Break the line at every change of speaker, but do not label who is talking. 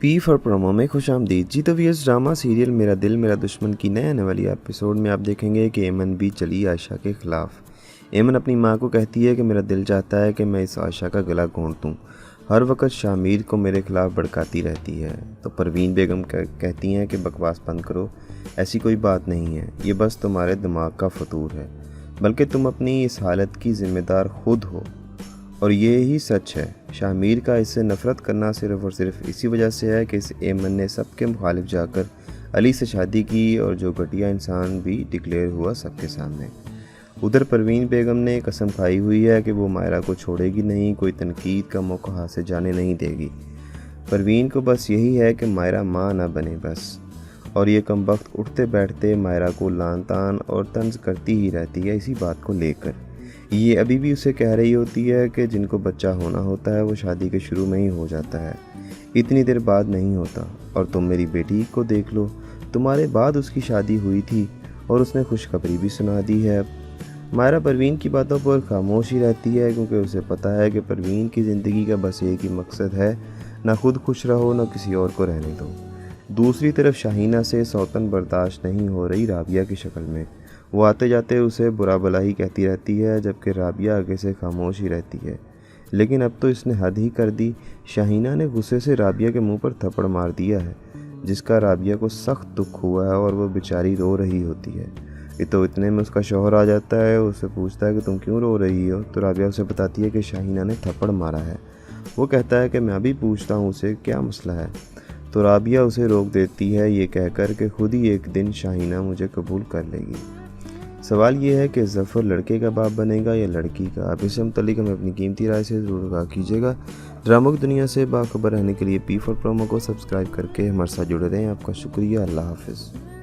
P for promo में खुश आमदीद। जी तो व्यूअर्स, ड्रामा सीरियल मेरा दिल मेरा दुश्मन की नए आने वाली एपिसोड में आप देखेंगे कि एमन भी चली आयशा के ख़िलाफ़। एमन अपनी माँ को कहती है कि मेरा दिल चाहता है कि मैं इस आयशा का गला घोंट दूँ, हर वक्त शामिर को मेरे ख़िलाफ़ भड़काती रहती है। तो परवीन बेगम कहती हैं कि बकवास बंद करो, ऐसी कोई बात नहीं है, ये बस तुम्हारे दिमाग का फतूर है, बल्कि तुम अपनी इस हालत की ज़िम्मेदार खुद हो और ये ही सच है। शामिर का इससे नफ़रत करना सिर्फ़ और सिर्फ इसी वजह से है कि इस एमन ने सबके मुखालिफ जाकर अली से शादी की और जो घटिया इंसान भी डिक्लेयर हुआ सबके सामने। उधर परवीन बेगम ने कसम खाई हुई है कि वो मायरा को छोड़ेगी नहीं, कोई तनकीद का मौका हाथ से जाने नहीं देगी। परवीन को बस यही है कि मायरा माँ ना बने बस, और ये कमबख्त उठते बैठते मायरा को लान तान और तंज करती ही रहती है इसी बात को लेकर। ये अभी भी उसे कह रही होती है कि जिनको बच्चा होना होता है वो शादी के शुरू में ही हो जाता है, इतनी देर बाद नहीं होता। और तुम मेरी बेटी को देख लो, तुम्हारे बाद उसकी शादी हुई थी और उसने खुशखबरी भी सुना दी है। मायरा परवीन की बातों पर खामोश ही रहती है क्योंकि उसे पता है कि परवीन की ज़िंदगी का बस एक ही मकसद है, ना खुद खुश रहो ना किसी और को रहने दो। दूसरी तरफ शाहीना से सौतन बर्दाश्त नहीं हो रही राबिया की शक्ल में। वो आते जाते उसे बुरा भला ही कहती रहती है, जबकि राबिया आगे से खामोश ही रहती है। लेकिन अब तो इसने हद ही कर दी। शाहीना ने गुस्से से राबिया के मुंह पर थप्पड़ मार दिया है, जिसका राबिया को सख्त दुख हुआ है और वो बेचारी रो रही होती है। ये तो इतने में उसका शौहर आ जाता है, उससे पूछता है कि तुम क्यों रो रही हो, तो राबिया उसे बताती है कि शाहीना ने थप्पड़ मारा है। वो कहता है कि मैं भी पूछता हूँ उसे क्या मसला है, तो राबिया उसे रोक देती है ये कहकर कि खुद ही एक दिन शाहीना मुझे कबूल कर लेगी। सवाल ये है कि ज़फ़र लड़के का बाप बनेगा या लड़की का। आप इससे मुतल्लिक हमें अपनी कीमती राय से ज़रूर आगाह कीजिएगा। ड्रामों की दुनिया से बाखबर रहने के लिए पी फॉर प्रोमो को सब्सक्राइब करके हमारे साथ जुड़े रहें। आपका शुक्रिया। अल्लाह हाफ़िज़।